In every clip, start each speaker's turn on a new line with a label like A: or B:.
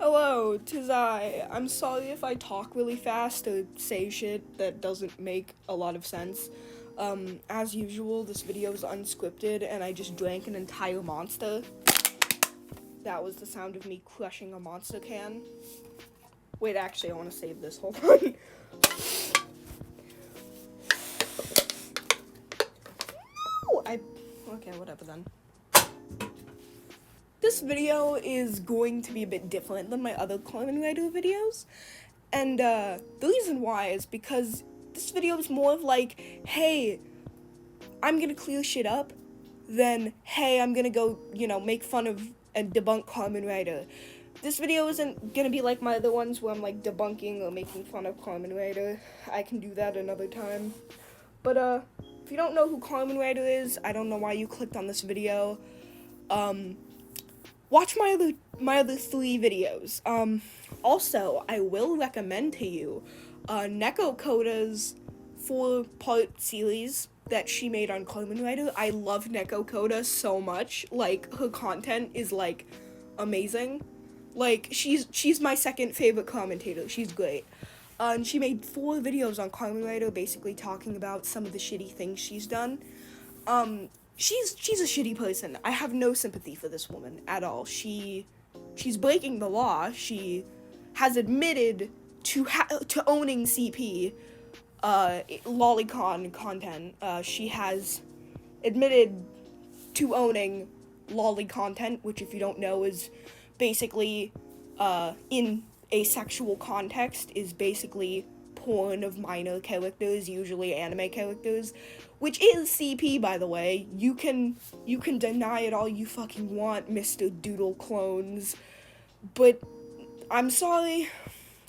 A: Hello, 'tis I. I'm sorry if I talk really fast or say shit that doesn't make a lot of sense. As usual, this video is unscripted and I just drank an entire monster. That was the sound of me crushing a monster can. Wait, actually, I want to save this. Hold on. Okay, whatever then. This video is going to be a bit different than my other CarmenRider videos. And the reason why is because this video is more of like, hey, I'm gonna clear shit up, than, hey, I'm gonna go, make fun of and debunk CarmenRider. This video isn't gonna be like my other ones where I'm like debunking or making fun of CarmenRider. I can do that another time. But if you don't know who CarmenRider is, I don't know why you clicked on this video. Watch my other 3 videos. Also, I will recommend to you Neko Koda's 4-part series that she made on CarmenRider. I love Neko Koda so much. Like, her content is like amazing. Like, she's my second favorite commentator. She's great. And she made 4 videos on CarmenRider basically talking about some of the shitty things she's done. She's a shitty person. I have no sympathy for this woman at all. She's breaking the law. She has admitted to owning CP, lolicon content. She has admitted to owning lolly content, which, if you don't know, is basically, in a sexual context, is basically porn of minor characters, usually anime characters, which is CP, by the way. You can deny it all you fucking want, Mr. Doodle Clones, but I'm sorry,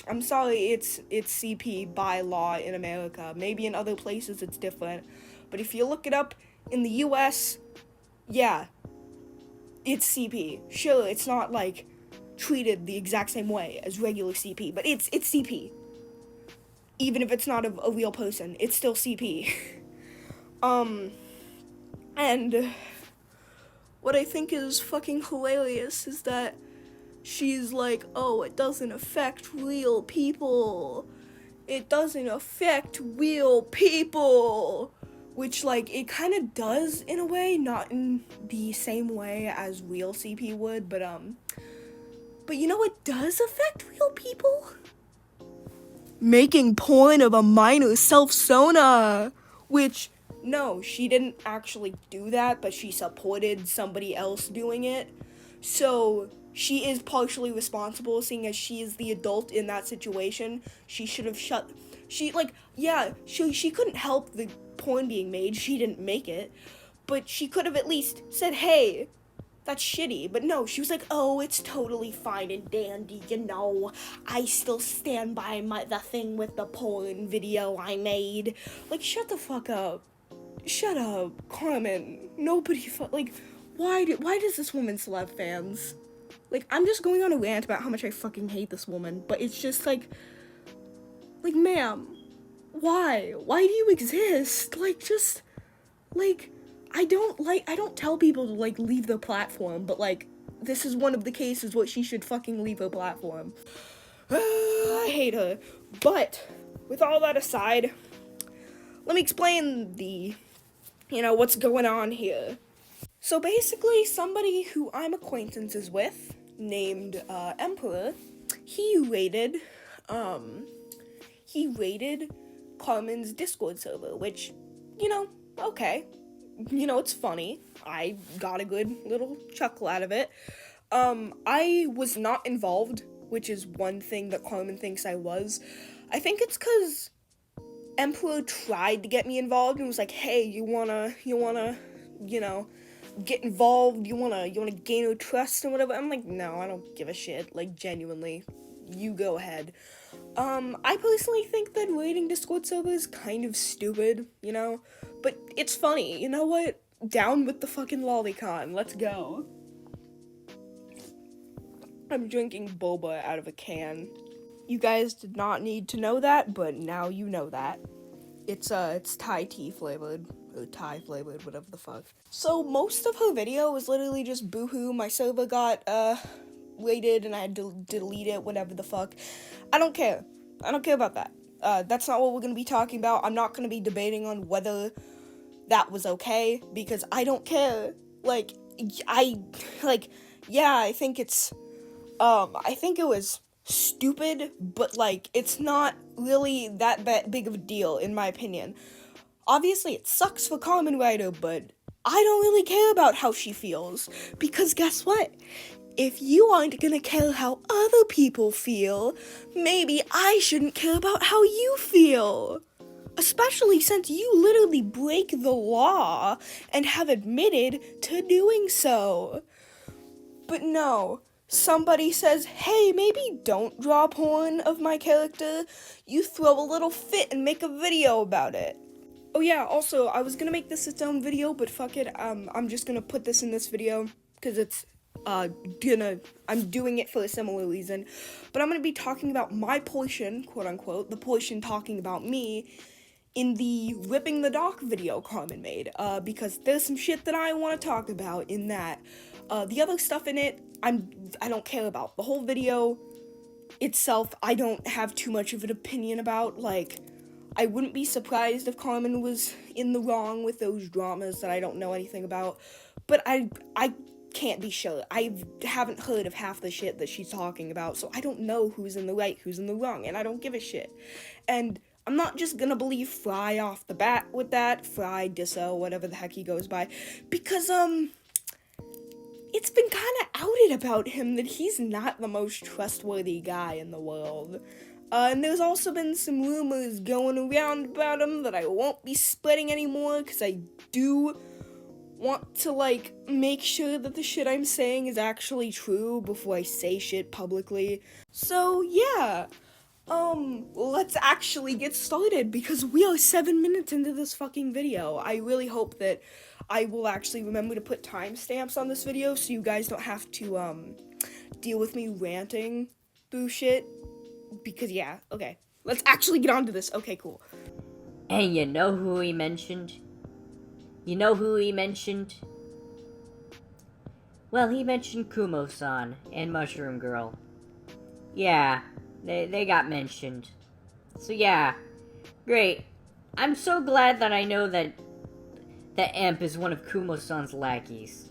A: it's CP by law in America. Maybe in other places it's different, but if you look it up in the US, yeah, it's CP. Sure, it's not like treated the exact same way as regular CP, but it's CP. Even if it's not a real person, it's still CP. And what I think is fucking hilarious is that she's like, oh, it doesn't affect real people. It doesn't affect real people. Which, like, it kind of does in a way, not in the same way as real CP would, but you know what does affect real people? Making porn of a minor self-sona, which, no, she didn't actually do that, but she supported somebody else doing it, so she is partially responsible, seeing as she is the adult in that situation. She should have she couldn't help the porn being made, she didn't make it, but she could have at least said, hey, that's shitty. But no, she was like, oh, it's totally fine and dandy, I still stand by the thing with the porn video I made. Like, shut the fuck up. Shut up, Carmen. Nobody why does this woman still have fans? Like, I'm just going on a rant about how much I fucking hate this woman, but it's just like, ma'am, why? Why do you exist? I don't tell people to, leave their platform, but, this is one of the cases where she should fucking leave her platform. I hate her. But, with all that aside, let me explain what's going on here. So basically, somebody who I'm acquaintances with, named, Emperor, he raided Carmen's Discord server, which, okay. It's funny. I got a good little chuckle out of it. I was not involved, which is one thing that Carmen thinks I was. I think it's because Emperor tried to get me involved and was like, hey, you wanna, get involved, you wanna gain her trust and whatever. I'm like, no, I don't give a shit, genuinely, you go ahead. I personally think that raiding Discord server is kind of stupid, but it's funny, you know what? Down with the fucking lolicon, let's go. I'm drinking boba out of a can. You guys did not need to know that, but now you know that. It's Thai tea flavored, or Thai flavored, whatever the fuck. So most of her video was literally just boohoo, my server got, rated and I had to delete it, whatever the fuck. I don't care. I don't care about that. That's not what we're gonna be talking about. I'm not gonna be debating on whether that was okay, because I don't care. I think I think it was stupid, but, it's not really that big of a deal, in my opinion. Obviously, it sucks for CarmenRider, but I don't really care about how she feels, because guess what? If you aren't gonna care how other people feel, maybe I shouldn't care about how you feel. Especially since you literally break the law and have admitted to doing so. But no, somebody says, hey, maybe don't draw porn of my character. You throw a little fit and make a video about it. Oh yeah, also, I was gonna make this its own video, but fuck it, I'm just gonna put this in this video, because it's, I'm doing it for a similar reason, but I'm gonna be talking about my portion, quote-unquote, the portion talking about me, in the Ripping the Dock video Carmen made, because there's some shit that I want to talk about in that. The other stuff in it, I don't care about. The whole video itself, I don't have too much of an opinion about. I wouldn't be surprised if Carmen was in the wrong with those dramas that I don't know anything about, but I can't be sure. I haven't heard of half the shit that she's talking about, so I don't know who's in the right, who's in the wrong, and I don't give a shit. And I'm not just gonna believe Fry off the bat with that, Fry, Disso, whatever the heck he goes by, because, it's been kinda outed about him that he's not the most trustworthy guy in the world. And there's also been some rumors going around about him that I won't be spreading anymore, because I do want to, make sure that the shit I'm saying is actually true before I say shit publicly. So, yeah. Let's actually get started, because we are 7 minutes into this fucking video. I really hope that I will actually remember to put timestamps on this video, so you guys don't have to, deal with me ranting through shit. Because, yeah, okay. Let's actually get on to this. Okay, cool.
B: And you know who he mentioned? You know who he mentioned? Well, he mentioned Kumo-san and Mushroom Girl. Yeah, they got mentioned. So yeah, great. I'm so glad that I know that Amp is one of Kumo-san's lackeys.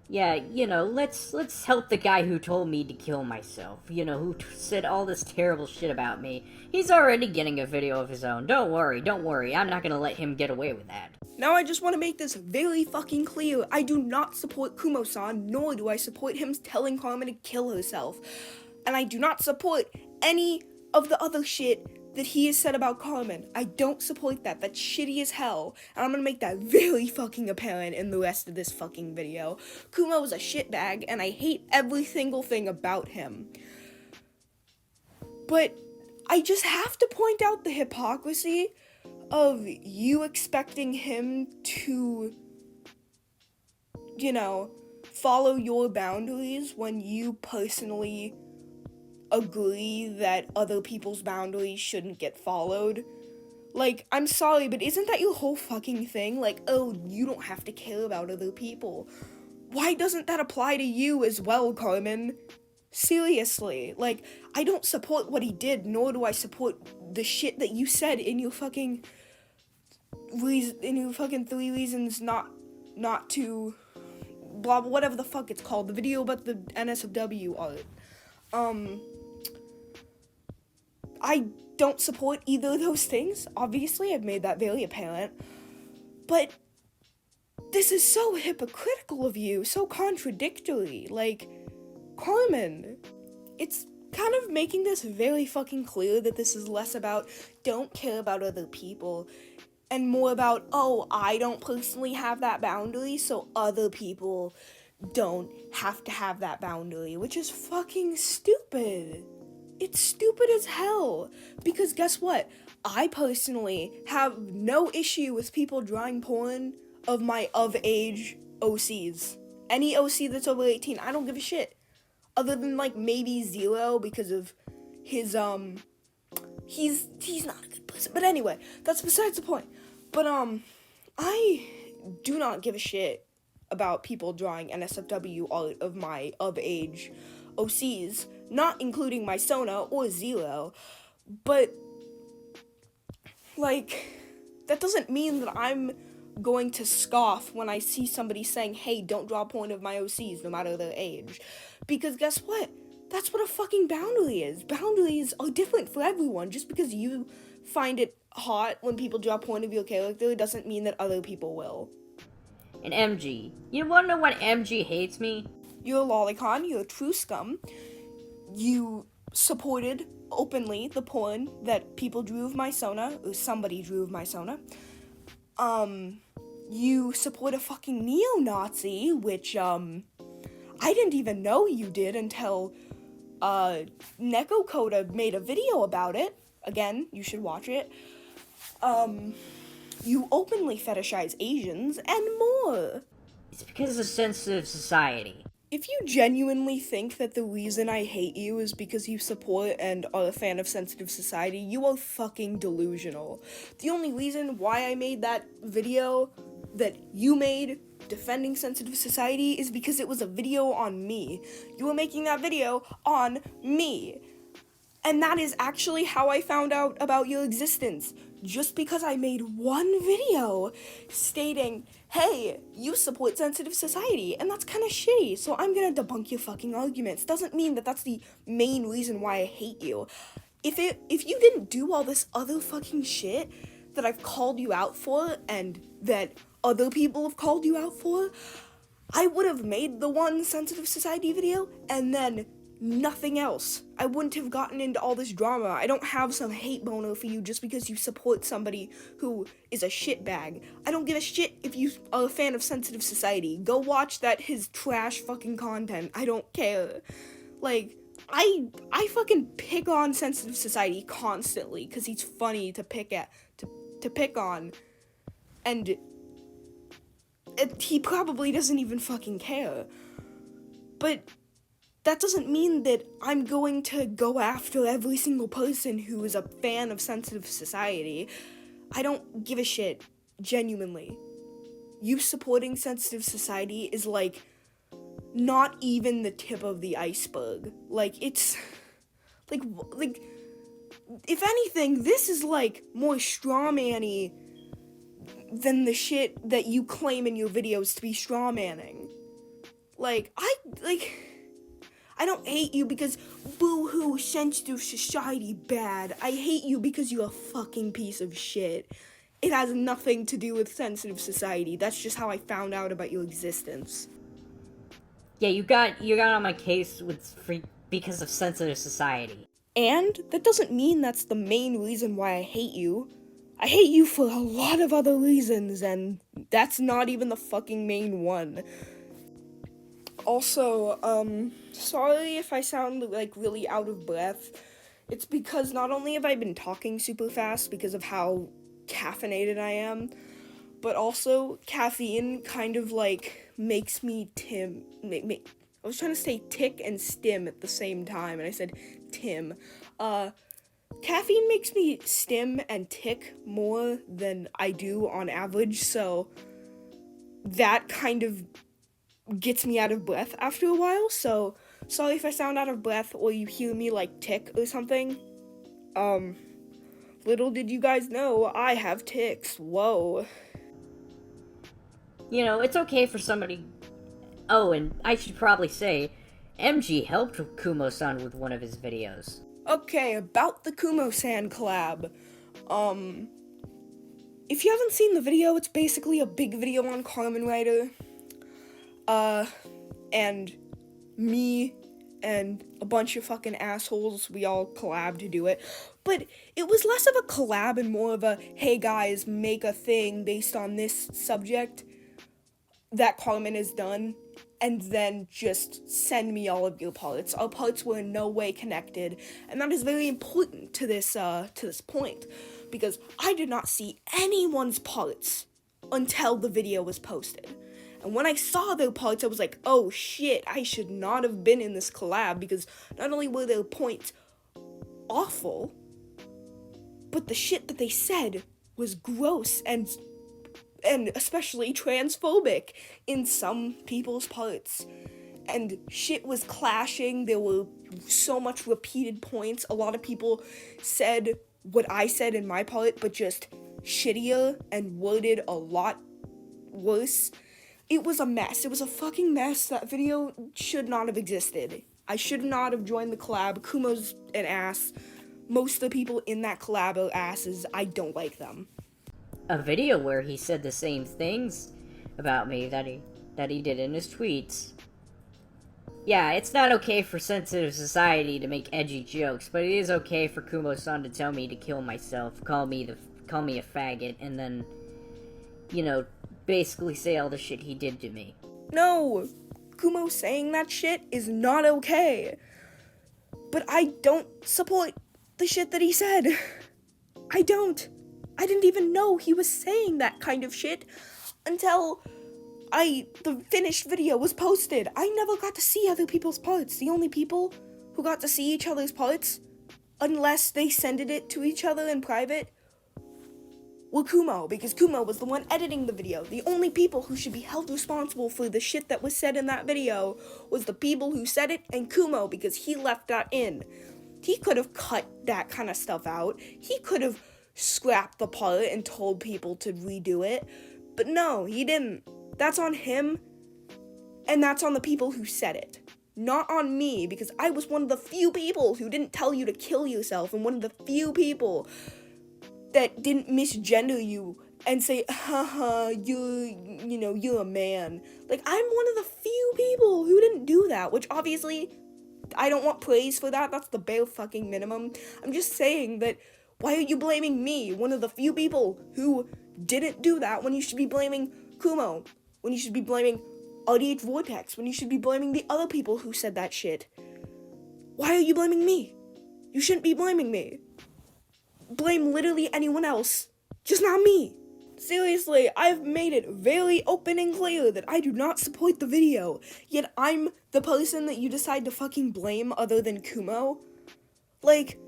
B: Yeah, let's help the guy who told me to kill myself. Who said all this terrible shit about me. He's already getting a video of his own. Don't worry. I'm not gonna let him get away with that.
A: Now I just want to make this very fucking clear. I do not support Kumo-san, nor do I support him telling Carmen to kill herself. And I do not support any of the other shit that he has said about Carmen. I don't support that. That's shitty as hell. And I'm gonna make that very fucking apparent in the rest of this fucking video. Kumo is a shitbag, and I hate every single thing about him. But I just have to point out the hypocrisy of you expecting him to, follow your boundaries when you personally agree that other people's boundaries shouldn't get followed. I'm sorry, but isn't that your whole fucking thing? Oh, you don't have to care about other people. Why doesn't that apply to you as well, Carmen? Seriously, I don't support what he did, nor do I support the shit that you said in your fucking 3 reasons not to blah, whatever the fuck it's called, the video about the NSFW art. I don't support either of those things. Obviously, I've made that very apparent. But this is so hypocritical of you, so contradictory. Carmen, it's kind of making this very fucking clear that this is less about don't care about other people and more about, oh, I don't personally have that boundary, so other people don't have to have that boundary, which is fucking stupid. It's stupid as hell, because guess what? I personally have no issue with people drawing porn of my of-age OCs. Any OC that's over 18, I don't give a shit. Other than, maybe Zero, because of his, he's not a good person. But anyway, that's besides the point. But, I do not give a shit about people drawing NSFW art of my of-age OCs, not including my Sona or Zero, but, like, that doesn't mean that I'm going to scoff when I see somebody saying, hey, don't draw porn of my OCs, no matter their age. Because guess what? That's what a fucking boundary is. Boundaries are different for everyone. Just because you find it hot when people draw porn of your character doesn't mean that other people will.
B: And MG. You wanna know what MG hates me?
A: You're a lolicon, you're a true scum. You supported openly the porn that people drew of my Sona, or somebody drew of my Sona. You support a fucking neo-Nazi, which, I didn't even know you did until, Neko Koda made a video about it. Again, you should watch it. You openly fetishize Asians, and more.
B: It's because of sensitive society.
A: If you genuinely think that the reason I hate you is because you support and are a fan of sensitive society, you are fucking delusional. The only reason why I made that video that you made defending sensitive society is because it was a video on me. You were making that video on me. And that is actually how I found out about your existence. Just because I made one video stating, hey, you support sensitive society, and that's kind of shitty, so I'm gonna debunk your fucking arguments. Doesn't mean that that's the main reason why I hate you. If you didn't do all this other fucking shit that I've called you out for, and that other people have called you out for, I would have made the one sensitive society video, and then nothing else. I wouldn't have gotten into all this drama. I don't have some hate boner for you just because you support somebody who is a shitbag. I don't give a shit if you are a fan of sensitive society. Go watch his trash fucking content. I don't care. Like, I fucking pick on sensitive society constantly because he's funny to pick on. And he probably doesn't even fucking care. But that doesn't mean that I'm going to go after every single person who is a fan of sensitive society. I don't give a shit, genuinely. You supporting sensitive society is, like, not even the tip of the iceberg. Like, it's, like, if anything, this is, like, more strawman-y than the shit that you claim in your videos to be strawmanning. I don't hate you because boo-hoo, sensitive society bad. I hate you because you're a fucking piece of shit. It has nothing to do with sensitive society. That's just how I found out about your existence.
B: Yeah, you got on my case because of sensitive society.
A: And that doesn't mean that's the main reason why I hate you. I hate you for a lot of other reasons, and that's not even the fucking main one. Also, sorry if I sound, like, really out of breath. It's because not only have I been talking super fast because of how caffeinated I am, but also caffeine kind of, like, makes me I was trying to say tick and stim at the same time, and I said Tim. Caffeine makes me stim and tick more than I do on average, so that kind of gets me out of breath after a while, so sorry if I sound out of breath or you hear me, like, tick or something. Little did you guys know, I have ticks. Whoa.
B: You know, it's okay for somebody... Oh, and I should probably say, MG helped Kumo-san with one of his videos.
A: Okay, about the Kumo-san collab. If you haven't seen the video, it's basically a big video on CarmenRider. And me and a bunch of fucking assholes, we all collabed to do it. But it was less of a collab and more of a, hey guys, make a thing based on this subject that Carmen has done, and then just send me all of your parts. Our parts were in no way connected, and that is very important to this point, because I did not see anyone's parts until the video was posted. And when I saw their parts, I was like, oh shit, I should not have been in this collab, because not only were their points awful, but the shit that they said was gross and and especially transphobic in some people's parts. And shit was clashing. There were so much repeated points. A lot of people said what I said in my part, but just shittier and worded a lot worse. It was a mess. It was a fucking mess. That video should not have existed. I should not have joined the collab. Kumo's an ass. Most of the people in that collab are asses. I don't like them.
B: A video where he said the same things about me that he did in his tweets. Yeah, it's not okay for sensitive society to make edgy jokes, but it is okay for Kumo-san to tell me to kill myself, call me a faggot, and then, you know, basically say all the shit he did to me.
A: No, Kumo saying that shit is not okay. But I don't support the shit that he said. I don't. I didn't even know he was saying that kind of shit until the finished video was posted. I never got to see other people's parts. The only people who got to see each other's parts, unless they sent it to each other in private, were Kumo, because Kumo was the one editing the video. The only people who should be held responsible for the shit that was said in that video was the people who said it and Kumo, because he left that in. He could have cut that kind of stuff out. He could have scrapped the part and told people to redo it. But no, he didn't. That's on him, and that's on the people who said it. Not on me, because I was one of the few people who didn't tell you to kill yourself, and one of the few people that didn't misgender you and say, haha, you're a man. Like, I'm one of the few people who didn't do that, which obviously, I don't want praise for that. That's the bare fucking minimum. I'm just saying that, why are you blaming me, one of the few people who didn't do that, when you should be blaming Kumo, when you should be blaming RDH Vortex, when you should be blaming the other people who said that shit? Why are you blaming me? You shouldn't be blaming me. Blame literally anyone else, just not me. Seriously, I've made it very open and clear that I do not support the video, yet I'm the person that you decide to fucking blame other than Kumo? Like,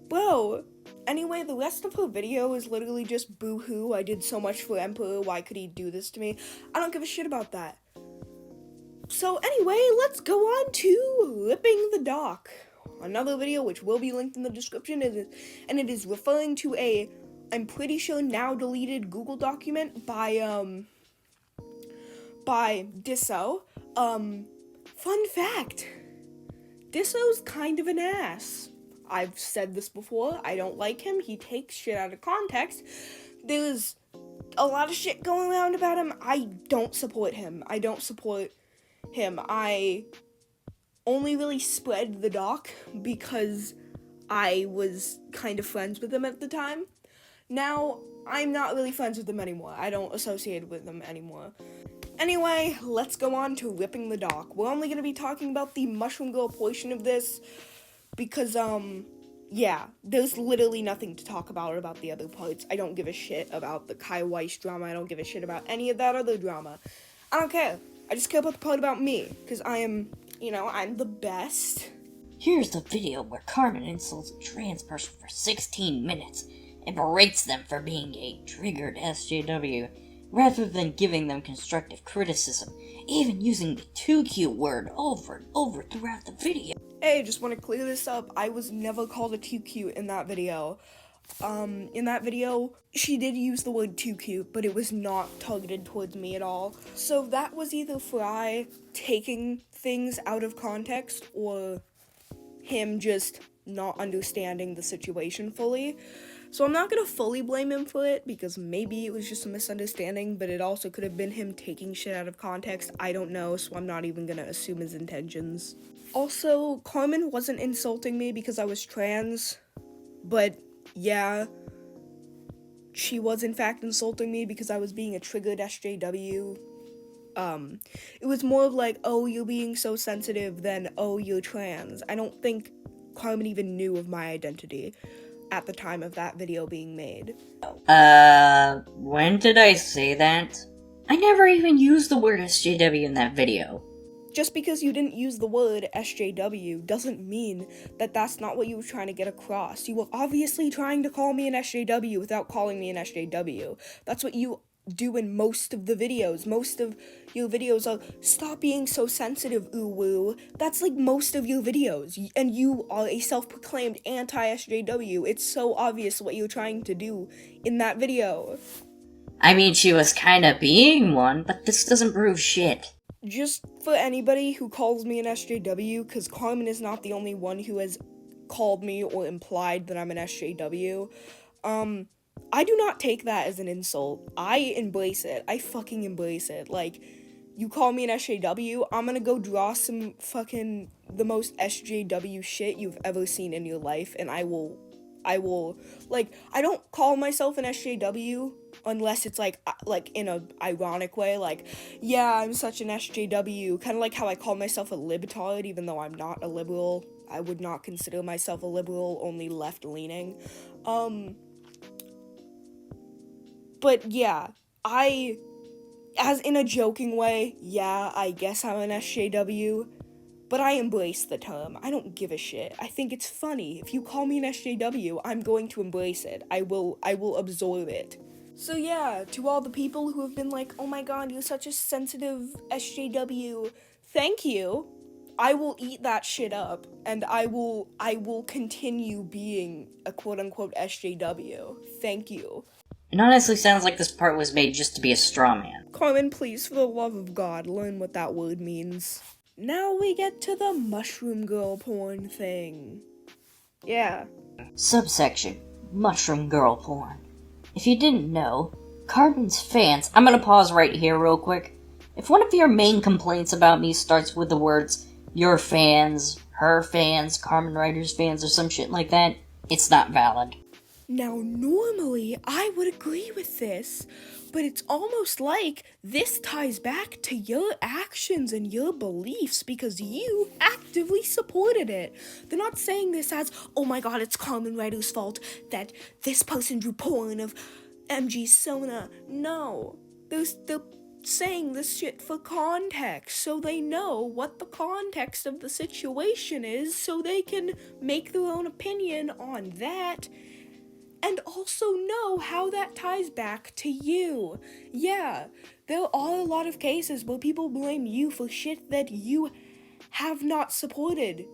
A: bro. Anyway, the rest of her video is literally just boo-hoo, I did so much for Emperor, why could he do this to me? I don't give a shit about that. So anyway, let's go on to Ripping the Dock. Another video which will be linked in the description, and it is referring to a, I'm pretty sure now deleted Google document by Disso. Fun fact, Disso's kind of an ass. I've said this before, I don't like him, he takes shit out of context. There's a lot of shit going around about him. I don't support him. I only really spread the doc because I was kind of friends with him at the time. Now, I'm not really friends with him anymore. I don't associate with him anymore. Anyway, let's go on to Ripping the Dock. We're only going to be talking about the Mushroom Girl portion of this because, yeah, there's literally nothing to talk about the other parts. I don't give a shit about the Kai Weiss drama. I don't give a shit about any of that other drama. I don't care. I just care about the part about me, because I am, I'm the best.
B: Here's the video where Carmen insults a trans person for 16 minutes and berates them for being a triggered SJW, rather than giving them constructive criticism, even using the too cute word over and over throughout the video.
A: Hey, just want to clear this up. I was never called a too cute in that video. In that video, she did use the word too cute, but it was not targeted towards me at all. So that was either Fry taking things out of context, or him just not understanding the situation fully. So I'm not gonna fully blame him for it, because maybe it was just a misunderstanding, but it also could have been him taking shit out of context. I don't know, so I'm not even gonna assume his intentions. Also, Carmen wasn't insulting me because I was trans, but yeah, she was in fact insulting me because I was being a triggered SJW. It was more of like, oh, you're being so sensitive, than, oh, you're trans. I don't think Carmen even knew of my identity at the time of that video being made.
B: When did I say that? I never even used the word SJW in that video.
A: Just because you didn't use the word SJW doesn't mean that that's not what you were trying to get across. You were obviously trying to call me an SJW without calling me an SJW. That's what you do in most of the videos. Most of your videos are, stop being so sensitive, ooh woo. That's like most of your videos. And you are a self-proclaimed anti-SJW. It's so obvious what you're trying to do in that video.
B: I mean, she was kinda being one, but this doesn't prove shit.
A: Just for anybody who calls me an SJW, because Carmen is not the only one who has called me or implied that I'm an SJW, I do not take that as an insult. I embrace it. I fucking embrace it. Like, you call me an SJW, I'm gonna go draw some fucking the most SJW shit you've ever seen in your life, and I will, like, I don't call myself an SJW unless it's, like in a ironic way, like, yeah, I'm such an SJW, kind of like how I call myself a libtard, even though I'm not a liberal. I would not consider myself a liberal, only left-leaning. But yeah, as in a joking way, yeah, I guess I'm an SJW, but I embrace the term. I don't give a shit. I think it's funny. If you call me an SJW, I'm going to embrace it. I will absorb it. So yeah, to all the people who have been like, oh my god, you're such a sensitive SJW, thank you. I will eat that shit up, and I will continue being a quote-unquote SJW. Thank you.
B: It honestly sounds like this part was made just to be a straw man.
A: Carmen, please, for the love of God, learn what that word means. Now we get to the mushroom girl porn thing. Yeah.
B: Subsection: Mushroom Girl Porn. If you didn't know, Carmen's fans... I'm gonna pause right here real quick. If one of your main complaints about me starts with the words, your fans, her fans, CarmenRider's fans, or some shit like that, it's not valid.
A: Now, normally, I would agree with this, but it's almost like this ties back to your actions and your beliefs because you actively supported it. They're not saying this as, oh my god, it's CarmenRider's fault that this person drew porn of MG Sona. No, they're saying this shit for context, so they know what the context of the situation is, so they can make their own opinion on that. And also know how that ties back to you. Yeah, there are a lot of cases where people blame you for shit that you have not supported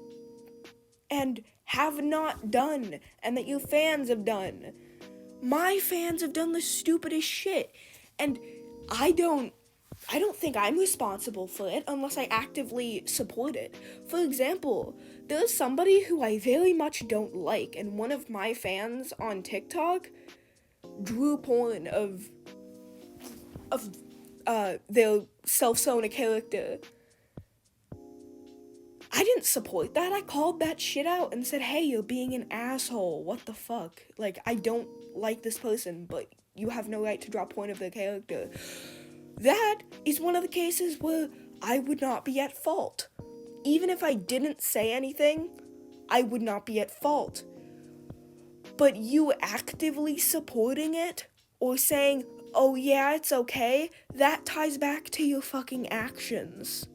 A: and have not done, and that your fans have done. My fans have done the stupidest shit, and I don't think I'm responsible for it unless I actively support it. For example, there's somebody who I very much don't like, and one of my fans on TikTok drew porn of their self-Sona character. I didn't support that. I called that shit out and said, hey, you're being an asshole. What the fuck? Like, I don't like this person, but you have no right to draw porn of their character. That is one of the cases where I would not be at fault. Even if I didn't say anything, I would not be at fault. But you actively supporting it, or saying, oh yeah, it's okay, that ties back to your fucking actions.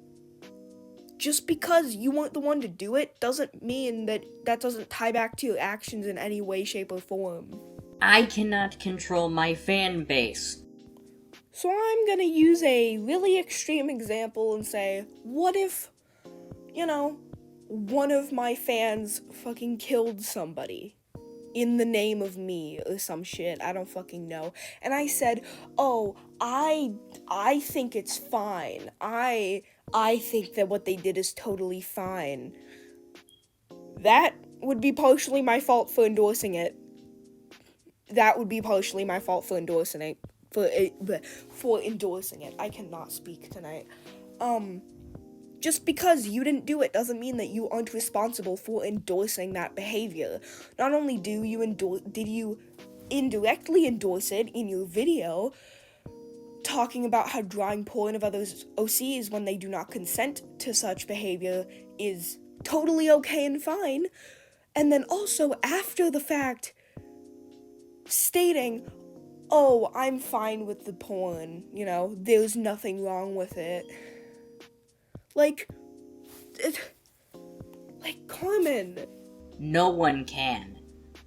A: Just because you weren't the one to do it doesn't mean that doesn't tie back to your actions in any way, shape, or form.
B: I cannot control my fan base.
A: So I'm gonna use a really extreme example and say, what if, one of my fans fucking killed somebody in the name of me or some shit, I don't fucking know. And I said, oh, I think it's fine. I think that what they did is totally fine. That would be partially my fault for endorsing it. That would be partially my fault for endorsing it. For endorsing it. I cannot speak tonight. Just because you didn't do it doesn't mean that you aren't responsible for endorsing that behavior. Not only did you indirectly endorse it in your video, talking about how drawing porn of others' OCs when they do not consent to such behavior is totally okay and fine, and then also after the fact stating, oh, I'm fine with the porn, there's nothing wrong with it. Like, Carmen.
B: No one can.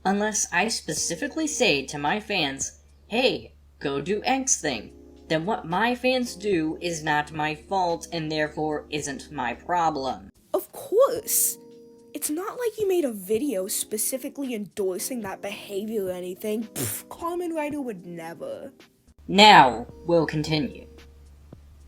B: Unless I specifically say to my fans, hey, go do X thing. then what my fans do is not my fault and therefore isn't my problem.
A: Of course! It's not like you made a video specifically endorsing that behavior or anything. Pfft, CarmenRider would never.
B: Now, we'll continue.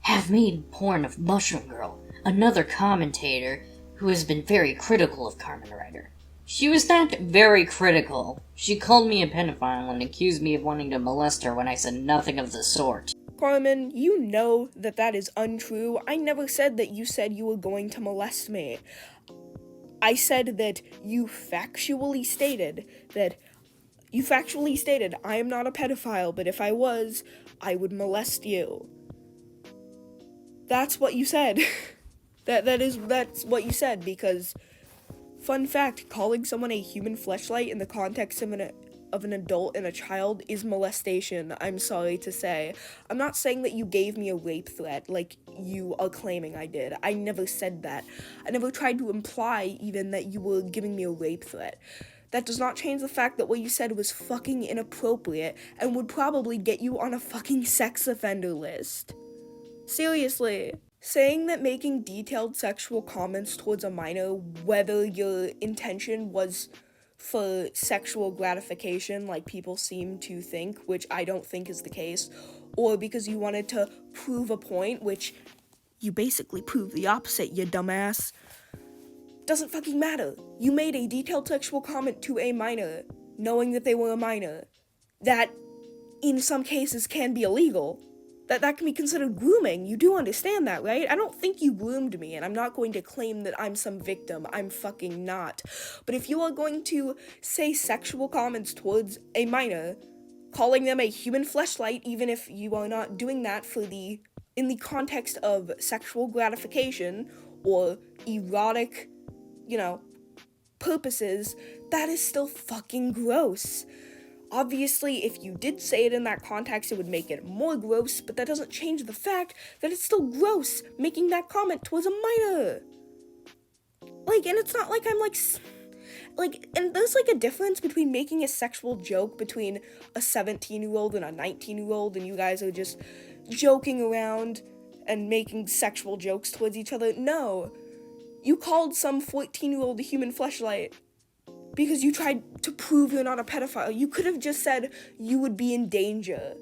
B: Have made porn of Mushroom Girl, another commentator who has been very critical of CarmenRider. She was not very critical. She called me a pedophile and accused me of wanting to molest her when I said nothing of the sort.
A: Carmen, you know that that is untrue. I never said that you said you were going to molest me. I said that you factually stated I am not a pedophile, but if I was, I would molest you. That's what you said. That's what you said, because fun fact, calling someone a human fleshlight in the context of an adult and a child is molestation, I'm sorry to say. I'm not saying that you gave me a rape threat like you are claiming I did. I never said that. I never tried to imply even that you were giving me a rape threat. That does not change the fact that what you said was fucking inappropriate and would probably get you on a fucking sex offender list. Seriously. Saying that making detailed sexual comments towards a minor, whether your intention was for sexual gratification, like people seem to think, which I don't think is the case, or because you wanted to prove a point, which you basically proved the opposite, you dumbass, doesn't fucking matter. You made a detailed sexual comment to a minor, knowing that they were a minor, that in some cases can be illegal. That can be considered grooming. You do understand that, right? I don't think you groomed me, and I'm not going to claim that I'm some victim. I'm fucking not. But if you are going to say sexual comments towards a minor, calling them a human fleshlight, even if you are not doing that in the context of sexual gratification or erotic, purposes, that is still fucking gross. Obviously, if you did say it in that context, it would make it more gross, but that doesn't change the fact that it's still gross making that comment towards a minor. And it's not like I'm and there's a difference between making a sexual joke between a 17-year-old and a 19-year-old, and you guys are just joking around and making sexual jokes towards each other. No. You called some 14-year-old a human fleshlight because you tried to prove you're not a pedophile. You could have just said you would be in danger.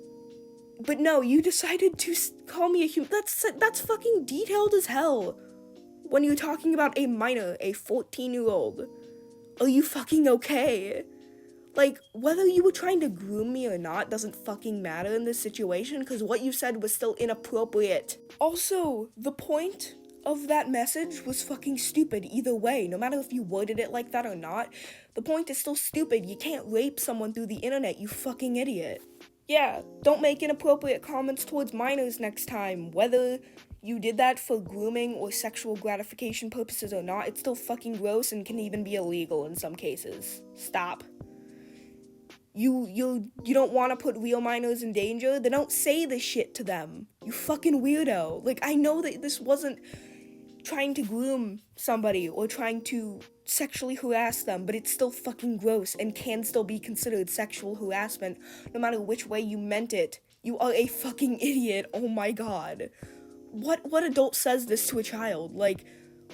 A: But no, you decided to call me a human. That's fucking detailed as hell. When you're talking about a minor, a 14-year-old. Are you fucking okay? Whether you were trying to groom me or not doesn't fucking matter in this situation, because what you said was still inappropriate. Also, the point of that message was fucking stupid either way. No matter if you worded it like that or not, the point is still stupid. You can't rape someone through the internet, you fucking idiot. Yeah, don't make inappropriate comments towards minors next time. Whether you did that for grooming or sexual gratification purposes or not, it's still fucking gross and can even be illegal in some cases. Stop. You don't want to put real minors in danger? Then don't say this shit to them. You fucking weirdo. I know that this wasn't trying to groom somebody or trying to sexually harass them, but it's still fucking gross and can still be considered sexual harassment no matter which way you meant it. You are a fucking idiot. Oh my god. What adult says this to a child?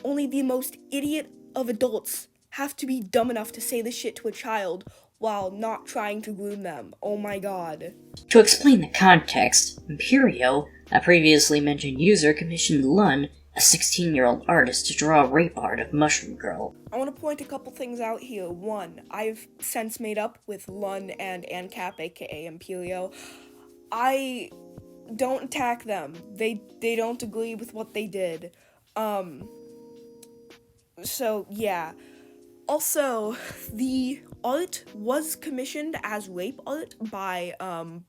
A: Only the most idiot of adults have to be dumb enough to say this shit to a child while not trying to groom them. Oh my god.
B: To explain the context, Imperio, a previously mentioned user, commissioned Lun, a 16-year-old artist, to draw a rape art of Mushroom Girl.
A: I want to point a couple things out here. One, I've since made up with Lun and ANCAP, aka Imperio. I don't attack them. They don't agree with what they did. So, yeah. Also, the art was commissioned as rape art by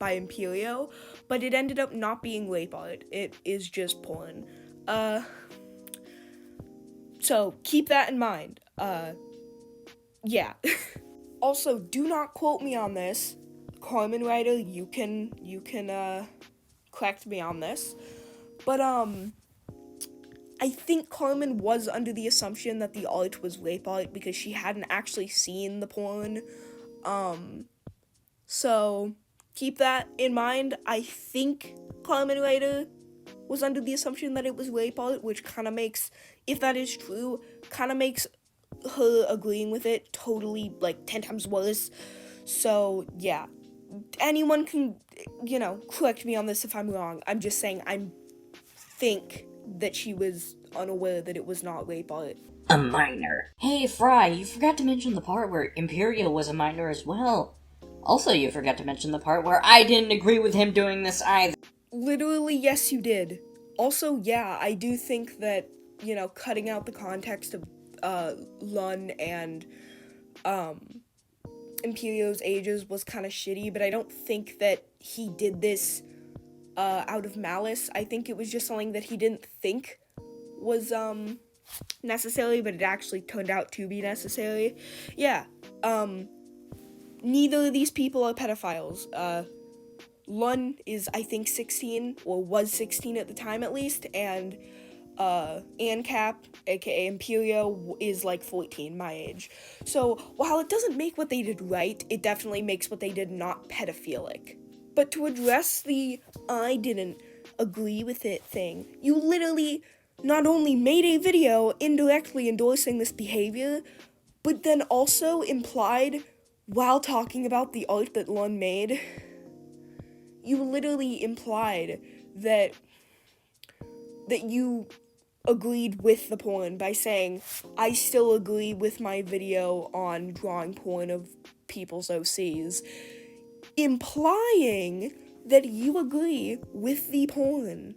A: Imperio, but it ended up not being rape art. It is just porn. So keep that in mind. Yeah. Also, do not quote me on this. CarmenRider, you can correct me on this. But, I think Carmen was under the assumption that the art was rape art because she hadn't actually seen the porn. So keep that in mind. I think CarmenRider was under the assumption that it was rape art, which kind of makes, if that is true, kind of makes her agreeing with it totally, 10 times worse. So, yeah. Anyone can, correct me on this if I'm wrong. I'm just saying I think that she was unaware that it was not rape art.
B: A minor. Hey, Fry, you forgot to mention the part where Imperial was a minor as well. Also, you forgot to mention the part where I didn't agree with him doing this either.
A: Literally, yes, you did. Also, yeah, I do think that, cutting out the context of, Lun and, Imperial's ages was kind of shitty, but I don't think that he did this, out of malice. I think it was just something that he didn't think was, necessary, but it actually turned out to be necessary. Yeah, neither of these people are pedophiles. Lun is, I think, 16, or was 16 at the time at least, and, ANCAP, aka Imperio, is 14, my age. So, while it doesn't make what they did right, it definitely makes what they did not pedophilic. But to address the I didn't agree with it thing, you literally not only made a video indirectly endorsing this behavior, but then also implied, while talking about the art that Lun made, you literally implied that you agreed with the porn by saying, I still agree with my video on drawing porn of people's OCs, implying that you agree with the porn.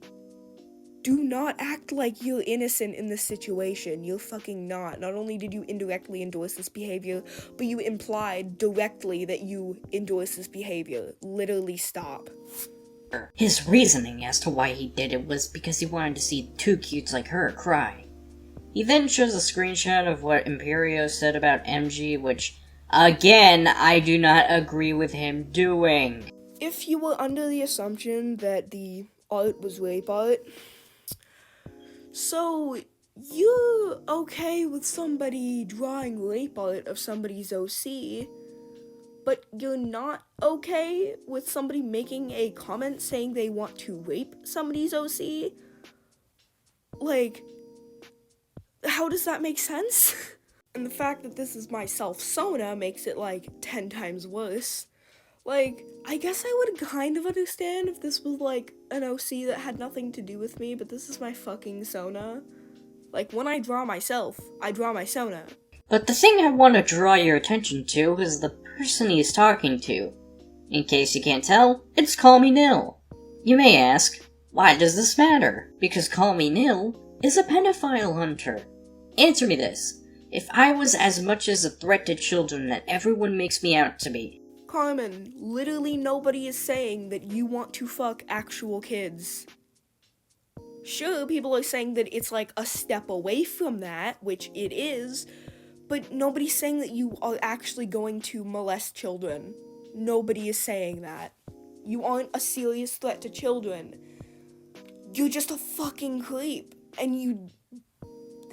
A: Do not act like you're innocent in this situation. You're fucking not. Not only did you indirectly endorse this behavior, but you implied directly that you endorse this behavior. Literally stop.
B: His reasoning as to why he did it was because he wanted to see two cutes like her cry. He then shows a screenshot of what Imperio said about MG, which, again, I do not agree with him doing.
A: If you were under the assumption that the art was rape art, so you're okay with somebody drawing rape art of somebody's OC, but you're not okay with somebody making a comment saying they want to rape somebody's OC? How does that make sense? And the fact that this is my self-sona makes it 10 times worse. I guess I would kind of understand if this was an OC that had nothing to do with me, but this is my fucking sona. When I draw myself, I draw my sona.
B: But the thing I want to draw your attention to is the person he's talking to. In case you can't tell, it's Call Me Nil. You may ask, why does this matter? Because Call Me Nil is a pedophile hunter. Answer me this. If I was as much as a threat to children that everyone makes me out to be,
A: Carmen, literally nobody is saying that you want to fuck actual kids. Sure, people are saying that it's a step away from that, which it is, but nobody's saying that you are actually going to molest children. Nobody is saying that. You aren't a serious threat to children. You're just a fucking creep, and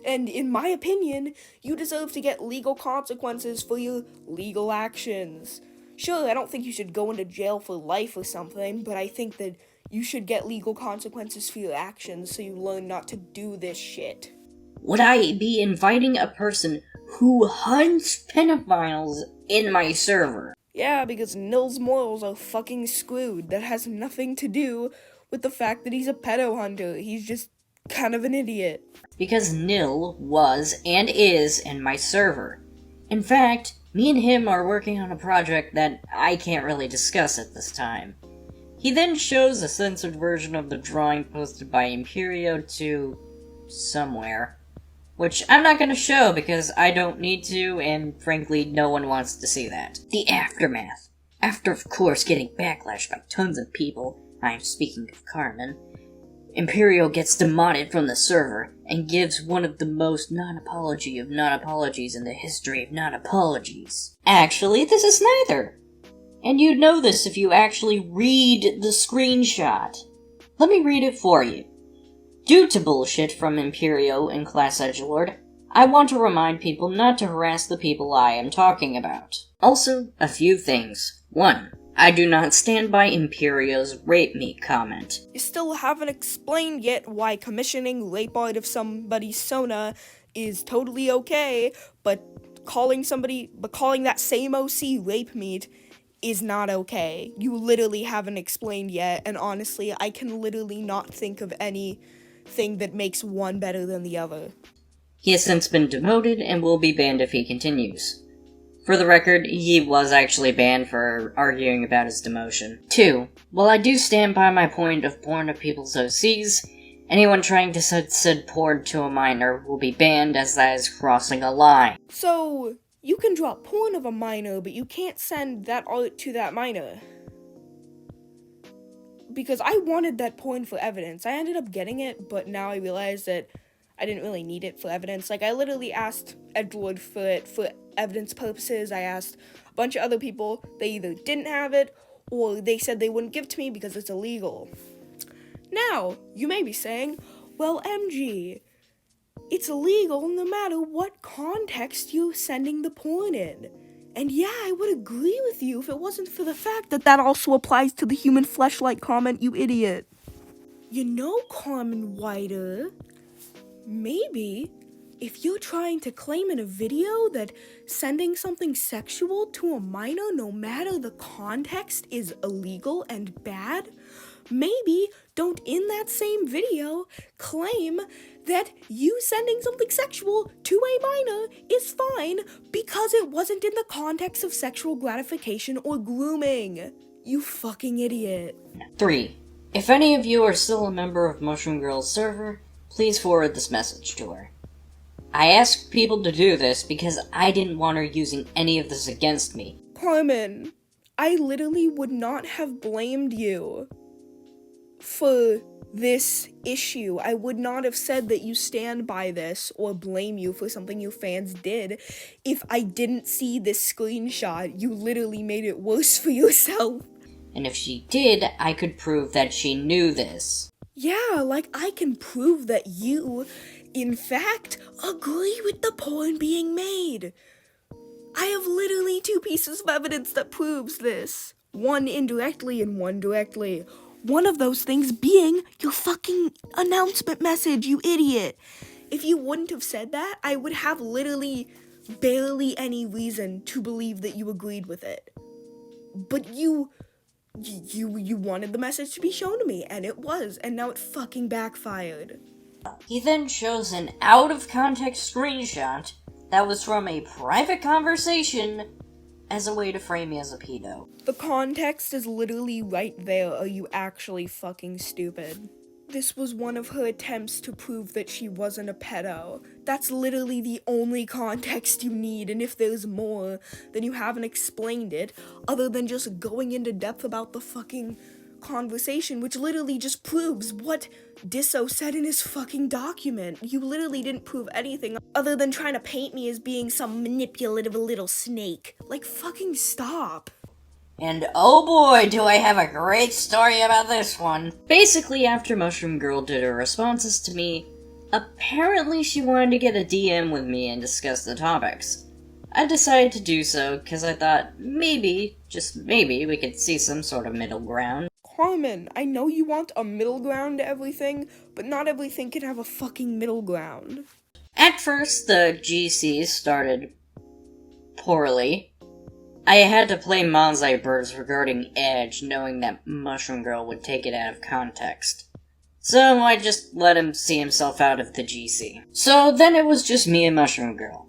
A: in my opinion, you deserve to get legal consequences for your legal actions. Sure, I don't think you should go into jail for life or something, but I think that you should get legal consequences for your actions so you learn not to do this shit.
B: Would I be inviting a person who hunts pedophiles in my server?
A: Yeah, because Nil's morals are fucking screwed. That has nothing to do with the fact that he's a pedo hunter. He's just kind of an idiot.
B: Because Nil was and is in my server. In fact, me and him are working on a project that I can't really discuss at this time. He then shows a censored version of the drawing posted by Imperio to somewhere, which I'm not gonna show because I don't need to, and frankly, no one wants to see that. The aftermath. After, of course, getting backlash by tons of people, I'm speaking of Carmen, Imperio gets demoted from the server and gives one of the most non-apology of non-apologies in the history of non-apologies. Actually, this is neither. And you'd know this if you actually read the screenshot. Let me read it for you. Due to bullshit from Imperio and Class Edgelord, I want to remind people not to harass the people I am talking about. Also, a few things. 1. I do not stand by Imperio's rape me comment.
A: You still haven't explained yet why commissioning rape art of somebody's Sona is totally okay, but calling that same OC rape meat is not okay. You literally haven't explained yet, and honestly, I can literally not think of anything that makes one better than the other.
B: He has since been demoted and will be banned if he continues. For the record, he was actually banned for arguing about his demotion. 2. While I do stand by my point of porn of people's OCs, anyone trying to send said porn to a minor will be banned, as that is crossing a line.
A: So, you can drop porn of a minor, but you can't send that art to that minor. Because I wanted that porn for evidence. I ended up getting it, but now I realize that I didn't really need it for evidence. Like, I literally asked Edward for it for evidence purposes. I asked a bunch of other people. They either didn't have it, or they said they wouldn't give it to me because it's illegal. Now, you may be saying, well, MG, it's illegal no matter what context you're sending the porn in. And yeah, I would agree with you if it wasn't for the fact that that also applies to the human fleshlight comment, you idiot. You know, CarmenRider, maybe if you're trying to claim in a video that sending something sexual to a minor, no matter the context, is illegal and bad, maybe don't in that same video claim that you sending something sexual to a minor is fine because it wasn't in the context of sexual gratification or grooming. You fucking idiot.
B: 3. If any of you are still a member of Mushroom Girl's server, please forward this message to her. I asked people to do this because I didn't want her using any of this against me.
A: Carmen, I literally would not have blamed you for this issue. I would not have said that you stand by this or blame you for something your fans did if I didn't see this screenshot. You literally made it worse for yourself.
B: And if she did, I could prove that she knew this.
A: Yeah, like I can prove that you, in fact, agree with the porn being made. I have literally 2 pieces of evidence that proves this. One indirectly and one directly. One of those things being your fucking announcement message, you idiot. If you wouldn't have said that, I would have literally barely any reason to believe that you agreed with it. But you wanted the message to be shown to me, and it was, and now it fucking backfired.
B: He then shows an out-of-context screenshot that was from a private conversation as a way to frame me as a pedo.
A: The context is literally right there. Are you actually fucking stupid? This was one of her attempts to prove that she wasn't a pedo. That's literally the only context you need, and if there's more, then you haven't explained it, other than just going into depth about the fucking conversation, which literally just proves what Disso said in his fucking document. You literally didn't prove anything other than trying to paint me as being some manipulative little snake. Like, fucking stop.
B: And oh boy, do I have a great story about this one. Basically, after Mushroom Girl did her responses to me, apparently she wanted to get a DM with me and discuss the topics. I decided to do so because I thought maybe, just maybe, we could see some sort of middle ground.
A: Carmen, I know you want a middle ground to everything, but not everything can have a fucking middle ground.
B: At first, the GC started poorly. I had to play Manzai Birds regarding Edge, knowing that Mushroom Girl would take it out of context. So I just let him see himself out of the GC. So then it was just me and Mushroom Girl.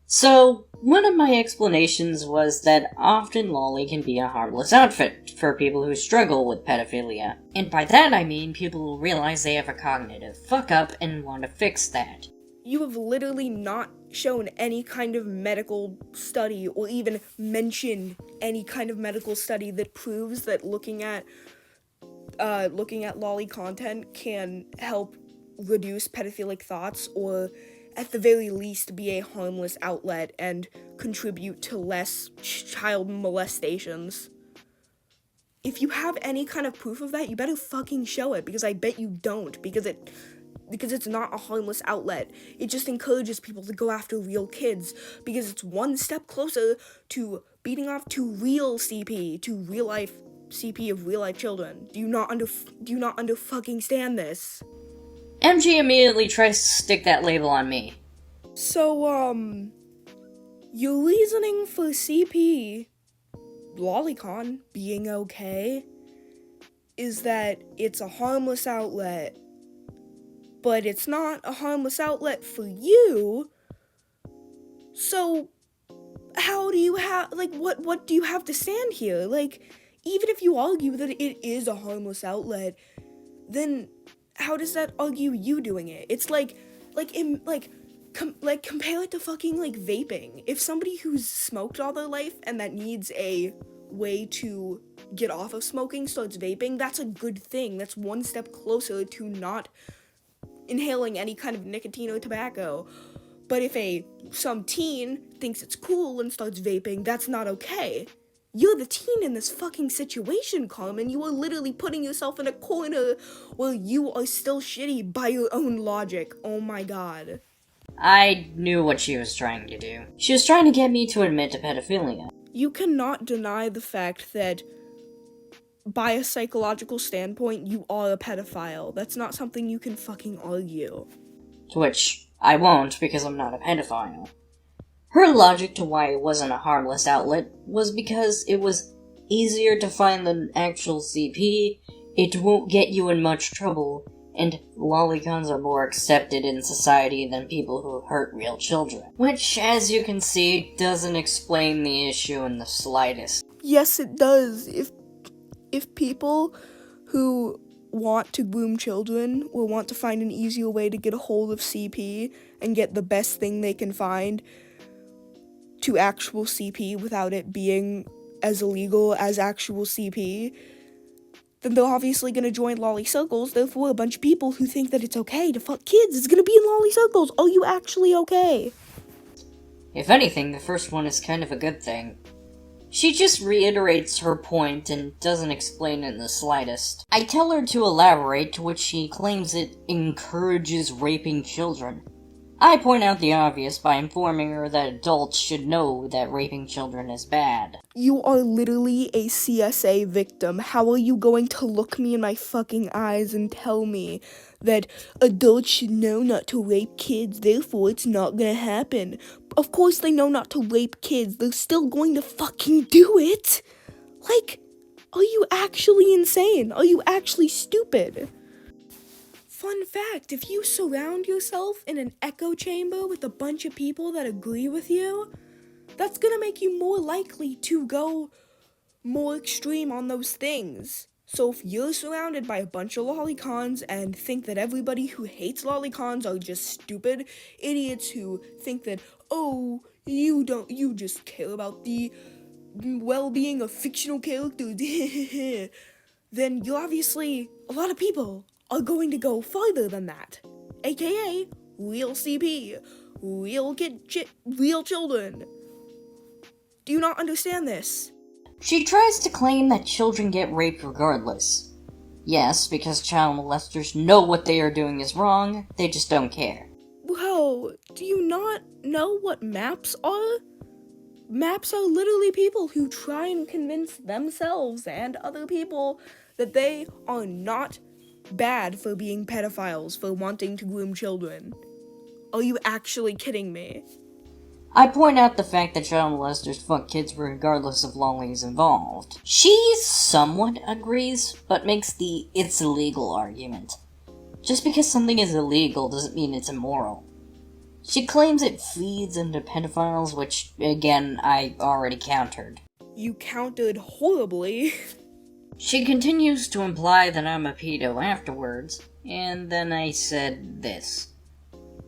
B: So one of my explanations was that often lolly can be a harmless outfit for people who struggle with pedophilia. And by that I mean people who realize they have a cognitive fuck-up and want to fix that.
A: You have literally not shown any kind of medical study or even mentioned any kind of medical study that proves that looking at lolly content can help reduce pedophilic thoughts, or at the very least be a harmless outlet and contribute to less child molestations. If you have any kind of proof of that, you better fucking show it, because I bet you don't, because it's not a harmless outlet. It just encourages people to go after real kids, because it's one step closer to beating off to real CP, to real life CP of real life children. Do you not under fucking stand this?
B: MG immediately tries to stick that label on me.
A: So, your reasoning for CP Lolicon being okay is that it's a harmless outlet, but it's not a harmless outlet for you. So, how do you have, like, what do you have to stand here? Like, even if you argue that it is a harmless outlet, then how does that argue you doing it? It's compare it to fucking, like, vaping. If somebody who's smoked all their life and that needs a way to get off of smoking starts vaping, that's a good thing. That's one step closer to not inhaling any kind of nicotine or tobacco. But if some teen thinks it's cool and starts vaping, that's not okay. You're the teen in this fucking situation, Carmen. You are literally putting yourself in a corner where you are still shitty by your own logic. Oh my god.
B: I knew what she was trying to do. She was trying to get me to admit to pedophilia.
A: You cannot deny the fact that, by a psychological standpoint, you are a pedophile. That's not something you can fucking argue.
B: To which I won't, because I'm not a pedophile. Her logic to why it wasn't a harmless outlet was because it was easier to find than actual CP, it won't get you in much trouble, and lolicons are more accepted in society than people who hurt real children. Which, as you can see, doesn't explain the issue in the slightest.
A: Yes, it does. If people who want to groom children or want to find an easier way to get a hold of CP and get the best thing they can find to actual CP without it being as illegal as actual CP, then they're obviously going to join lolly circles. Therefore, a bunch of people who think that it's okay to fuck kids is going to be in lolly circles. Are you actually okay?
B: If anything, the first one is kind of a good thing. She just reiterates her point and doesn't explain it in the slightest. I tell her to elaborate, to which she claims it encourages raping children. I point out the obvious by informing her that adults should know that raping children is bad.
A: You are literally a CSA victim. How are you going to look me in my fucking eyes and tell me that adults should know not to rape kids, therefore it's not gonna happen? Of course they know not to rape kids. They're still going to fucking do it. Like, are you actually insane? Are you actually stupid? Fun fact, if you surround yourself in an echo chamber with a bunch of people that agree with you, that's gonna make you more likely to go more extreme on those things. So if you're surrounded by a bunch of lolicons and think that everybody who hates lolicons are just stupid idiots who think that, oh, you just care about the well-being of fictional characters, then you're obviously, a lot of people are going to go farther than that. AKA, real CP, real children. Do you not understand this?
B: She tries to claim that children get raped regardless. Yes, because child molesters know what they are doing is wrong, they just don't care.
A: Bro, do you not know what maps are? Maps are literally people who try and convince themselves and other people that they are not bad for being pedophiles, for wanting to groom children. Are you actually kidding me?
B: I point out the fact that child molesters fuck kids regardless of lollies involved. She somewhat agrees, but makes the it's illegal argument. Just because something is illegal doesn't mean it's immoral. She claims it feeds into pedophiles, which, again, I already countered.
A: You countered horribly.
B: She continues to imply that I'm a pedo afterwards, and then I said this.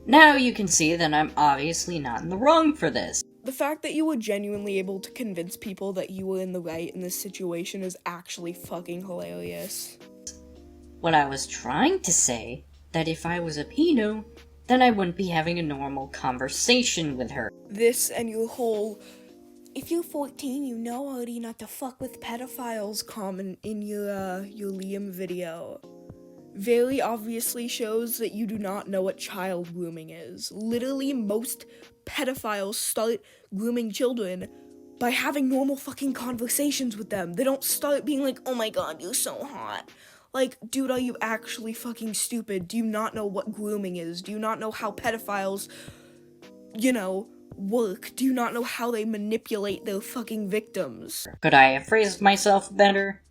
B: Now you can see that I'm obviously not in the wrong for this.
A: The fact that you were genuinely able to convince people that you were in the right in this situation is actually fucking hilarious.
B: What I was trying to say, that if I was a pedo, then I wouldn't be having a normal conversation with her.
A: This and your whole, if you're 14, you know already not to fuck with pedophiles comment in your Liam video very obviously shows that you do not know what child grooming is. Literally, most pedophiles start grooming children by having normal fucking conversations with them. They don't start being like, oh my god, you're so hot. Like, dude, are you actually fucking stupid? Do you not know what grooming is? Do you not know how pedophiles, work? Do you not know how they manipulate their fucking victims?
B: Could I have phrased myself better?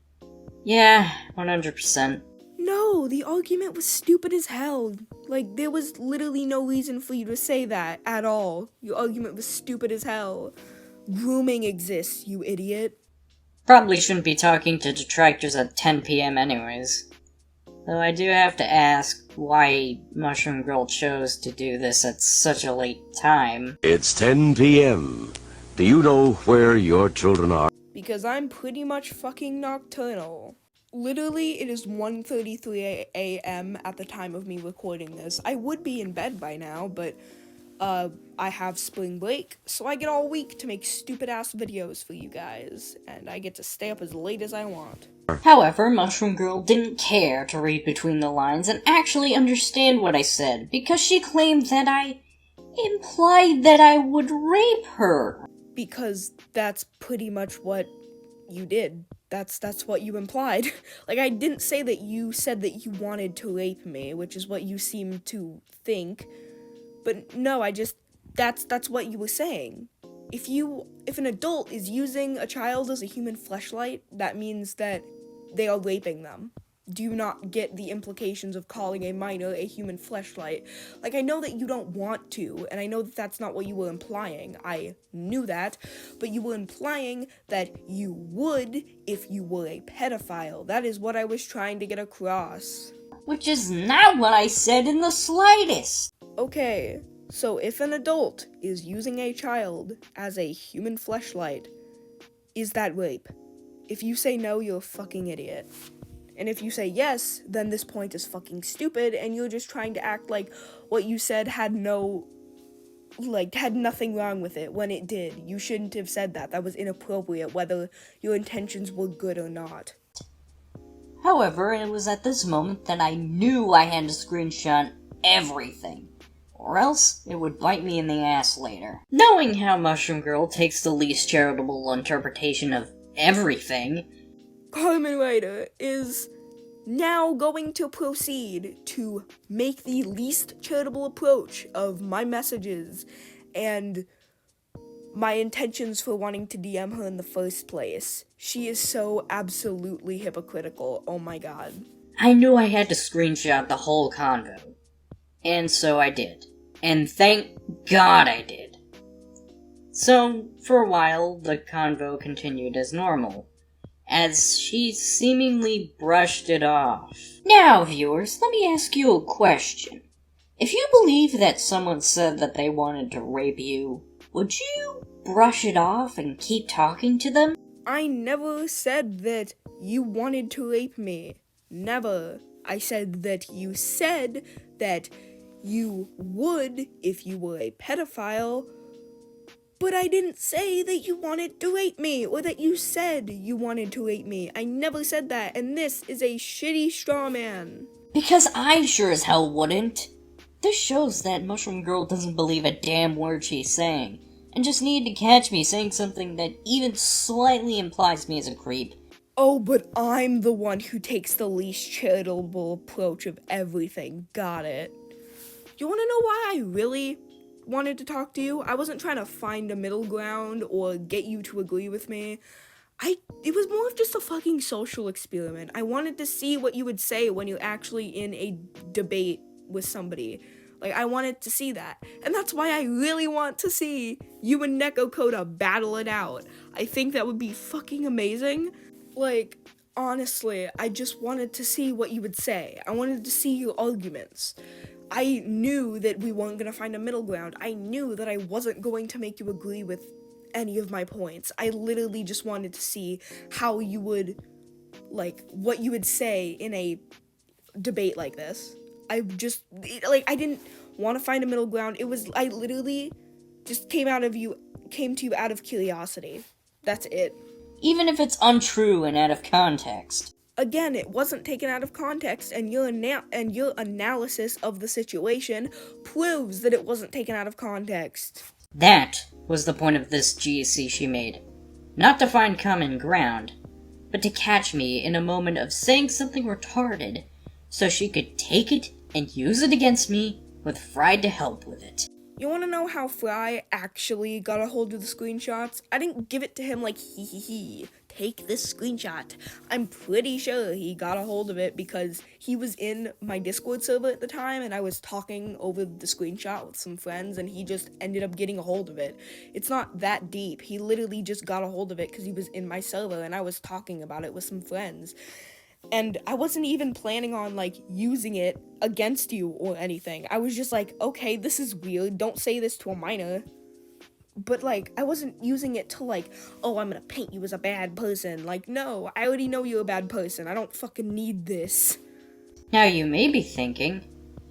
B: Yeah, 100%.
A: No, the argument was stupid as hell. Like, there was literally no reason for you to say that at all. Your argument was stupid as hell. Grooming exists, you idiot.
B: Probably shouldn't be talking to detractors at 10 p.m. anyways. Though I do have to ask why Mushroom Girl chose to do this at such a late time.
C: It's 10 p.m. Do you know where your children are?
A: Because I'm pretty much fucking nocturnal. Literally, it is 1:33 a.m. at the time of me recording this. I would be in bed by now, but I have spring break, so I get all week to make stupid-ass videos for you guys, and I get to stay up as late as I want.
B: However, Mushroom Girl didn't care to read between the lines and actually understand what I said, because she claimed that I implied that I would rape her.
A: Because that's pretty much what you did. That's what you implied. Like, I didn't say that you said that you wanted to rape me, which is what you seem to think. But no, that's what you were saying. If an adult is using a child as a human fleshlight, that means that they are raping them. Do you not get the implications of calling a minor a human fleshlight? Like, I know that you don't want to, and I know that that's not what you were implying. I knew that, but you were implying that you would if you were a pedophile. That is what I was trying to get across.
B: Which is not what I said in the slightest.
A: Okay, so if an adult is using a child as a human fleshlight, is that rape? If you say no, you're a fucking idiot. And if you say yes, then this point is fucking stupid, and you're just trying to act like what you said had nothing wrong with it, when it did. You shouldn't have said that. That was inappropriate, whether your intentions were good or not.
B: However, it was at this moment that I knew I had to screenshot everything, or else it would bite me in the ass later. Knowing how Mushroom Girl takes the least charitable interpretation of everything,
A: CarmenRider is now going to proceed to make the least charitable approach of my messages and my intentions for wanting to DM her in the first place. She is so absolutely hypocritical, oh my god.
B: I knew I had to screenshot the whole convo. And so I did. And thank God I did. So, for a while, the convo continued as normal, as she seemingly brushed it off. Now, viewers, let me ask you a question. If you believe that someone said that they wanted to rape you, would you brush it off and keep talking to them?
A: I never said that you wanted to rape me. Never. I said that you said that you would if you were a pedophile, but I didn't say that you wanted to rape me, or that you said you wanted to rape me. I never said that, and this is a shitty straw man.
B: Because I sure as hell wouldn't. This shows that Mushroom Girl doesn't believe a damn word she's saying, and just needed to catch me saying something that even slightly implies me as a creep.
A: Oh, but I'm the one who takes the least charitable approach of everything. Got it. You wanna know why I really wanted to talk to you? I wasn't trying to find a middle ground or get you to agree with me. It was more of just a fucking social experiment. I wanted to see what you would say when you're actually in a debate with somebody. Like, I wanted to see that. And that's why I really want to see you and Neko Koda battle it out. I think that would be fucking amazing. Like, honestly, I just wanted to see what you would say. I wanted to see your arguments. I knew that we weren't going to find a middle ground. I knew that I wasn't going to make you agree with any of my points. I literally just wanted to see how you would, what you would say in a debate like this. I didn't want to find a middle ground. I literally just came to you out of curiosity. That's it.
B: Even if it's untrue and out of context.
A: Again, it wasn't taken out of context, and your analysis of the situation proves that it wasn't taken out of context.
B: That was the point of this GC she made. not to find common ground, but to catch me in a moment of saying something retarded, so she could take it and use it against me with Fry to help with it.
A: You wanna know how Fry actually got a hold of the screenshots? I didn't give it to him like, take this screenshot. I'm pretty sure he got a hold of it because he was in my Discord server at the time and I was talking over the screenshot with some friends and he just ended up getting a hold of it. It's not that deep. He literally just got a hold of it because he was in my server and I was talking about it with some friends. And I wasn't even planning on, like, using it against you or anything. I was just like, okay, this is weird. Don't say this to a minor. But, like, I wasn't using it to, like, oh, I'm gonna paint you as a bad person. Like, no, I already know you're a bad person. I don't fucking need this.
B: Now you may be thinking,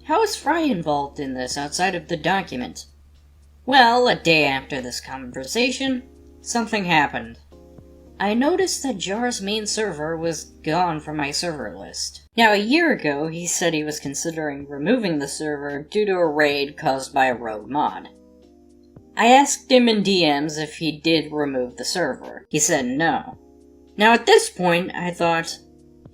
B: how is Fry involved in this outside of the document? Well, a day after this conversation, something happened. I noticed that Jar's main server was gone from my server list. Now, a year ago, he said he was considering removing the server due to a raid caused by a rogue mod. I asked him in DMs if he did remove the server. He said no. Now, at this point, I thought,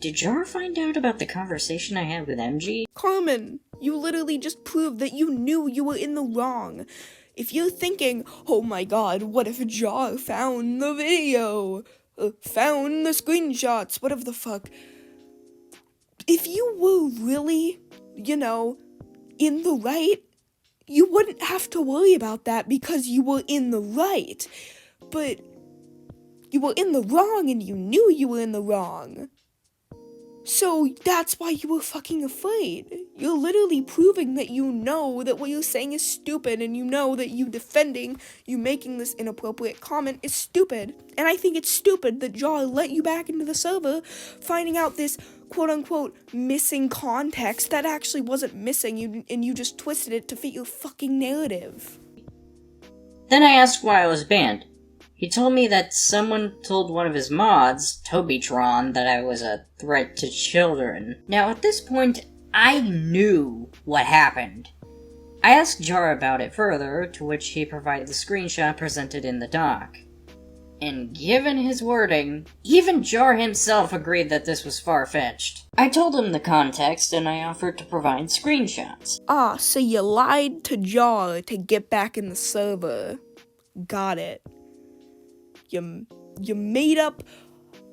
B: did Jar find out about the conversation I had with MG?
A: Carmen, you literally just proved that you knew you were in the wrong. If you're thinking, oh my god, what if Jar found the video? Found the screenshots, whatever the fuck. If you were really, in the right, you wouldn't have to worry about that because you were in the right. But you were in the wrong and you knew you were in the wrong. So that's why you were fucking afraid. You're literally proving that you know that what you're saying is stupid and you know that you making this inappropriate comment is stupid. And I think it's stupid that Jar let you back into the server, finding out this quote-unquote missing context that actually wasn't missing, and you just twisted it to fit your fucking narrative.
B: Then I asked why I was banned. He told me that someone told one of his mods, Tobytron, that I was a threat to children. Now, at this point, I knew what happened. I asked Jar about it further, to which he provided the screenshot presented in the doc. And given his wording, even Jar himself agreed that this was far-fetched. I told him the context, and I offered to provide screenshots.
A: Ah, so you lied to Jar to get back in the server. Got it. You made up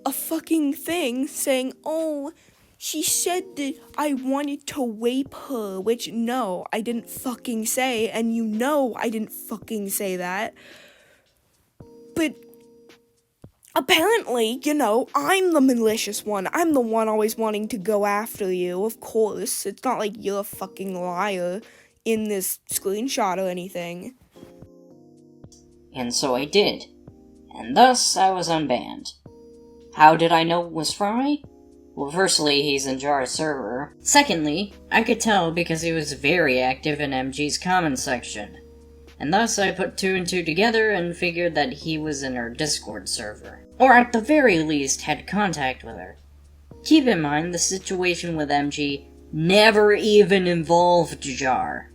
A: a fucking thing saying, oh, she said that I wanted to rape her, which no, I didn't fucking say, and you know I didn't fucking say that. But apparently, I'm the malicious one. I'm the one always wanting to go after you, of course. It's not like you're a fucking liar in this screenshot or anything.
B: And so I did. And thus, I was unbanned. How did I know it was Fry? Well, firstly, he's in Jar's server. Secondly, I could tell because he was very active in MG's comment section. And thus, I put two and two together and figured that he was in her Discord server. Or at the very least, had contact with her. Keep in mind, the situation with MG never even involved Jar.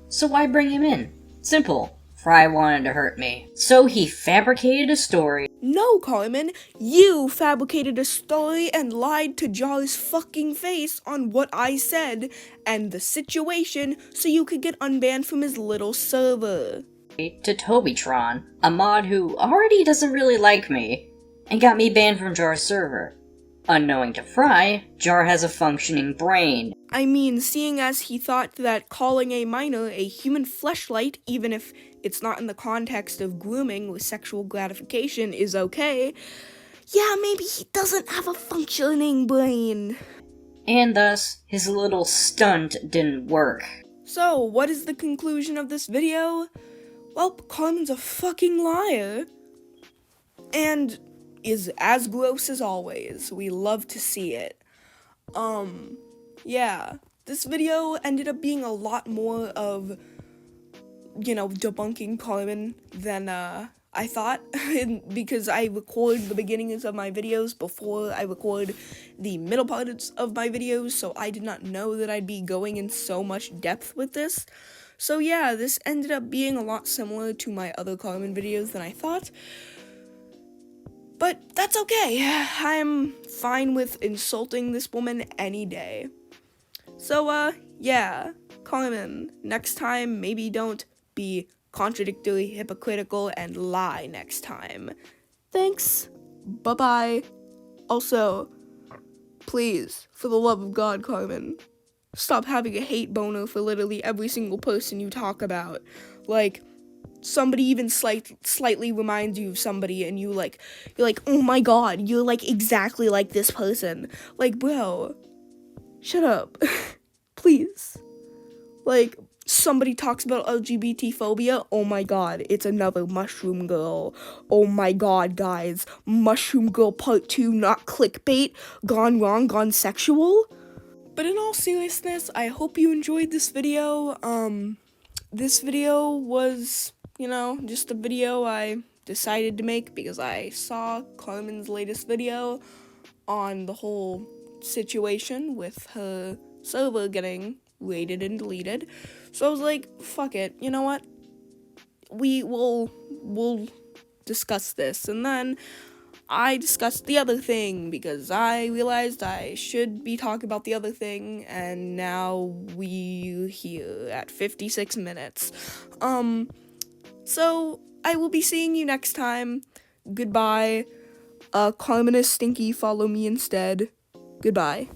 B: So why bring him in? Simple. Fry wanted to hurt me. So he fabricated a story.
A: No, Carmen, you fabricated a story and lied to Jar's fucking face on what I said and the situation so you could get unbanned from his little server.
B: To Tobytron, a mod who already doesn't really like me, and got me banned from Jar's server. Unknowing to Fry, Jar has a functioning brain.
A: I mean, seeing as he thought that calling a minor a human fleshlight, even if it's not in the context of grooming with sexual gratification, is okay, yeah, maybe he doesn't have a functioning brain.
B: And thus, his little stunt didn't work.
A: So, what is the conclusion of this video? Well, Carmen's a fucking liar. And is as gross as always. We love to see it. Yeah. This video ended up being a lot more of, debunking Carmen than, I thought. Because I record the beginnings of my videos before I record the middle parts of my videos, so I did not know that I'd be going in so much depth with this. So yeah, this ended up being a lot similar to my other Carmen videos than I thought. But that's okay. I'm fine with insulting this woman any day. So, yeah, Carmen, next time, maybe don't be contradictory, hypocritical, and lie next time. Thanks. Bye-bye. Also, please, for the love of God, Carmen, stop having a hate boner for literally every single person you talk about. Like, somebody even slightly reminds you of somebody, and you're like, oh my god, you're like exactly like this person. Like, bro, shut up. Please. Like, somebody talks about LGBT phobia, oh my god, it's another Mushroom Girl. Oh my god, guys, Mushroom Girl Part 2, not clickbait, gone wrong, gone sexual. But in all seriousness, I hope you enjoyed this video. This video was, just a video I decided to make because I saw Carmen's latest video on the whole situation with her server getting raided and deleted. So I was like, fuck it, you know what? We'll discuss this. And then I discussed the other thing because I realized I should be talking about the other thing, and now we're here at 56 minutes. So I will be seeing you next time. Goodbye. Carmen is stinky, follow me instead. Goodbye.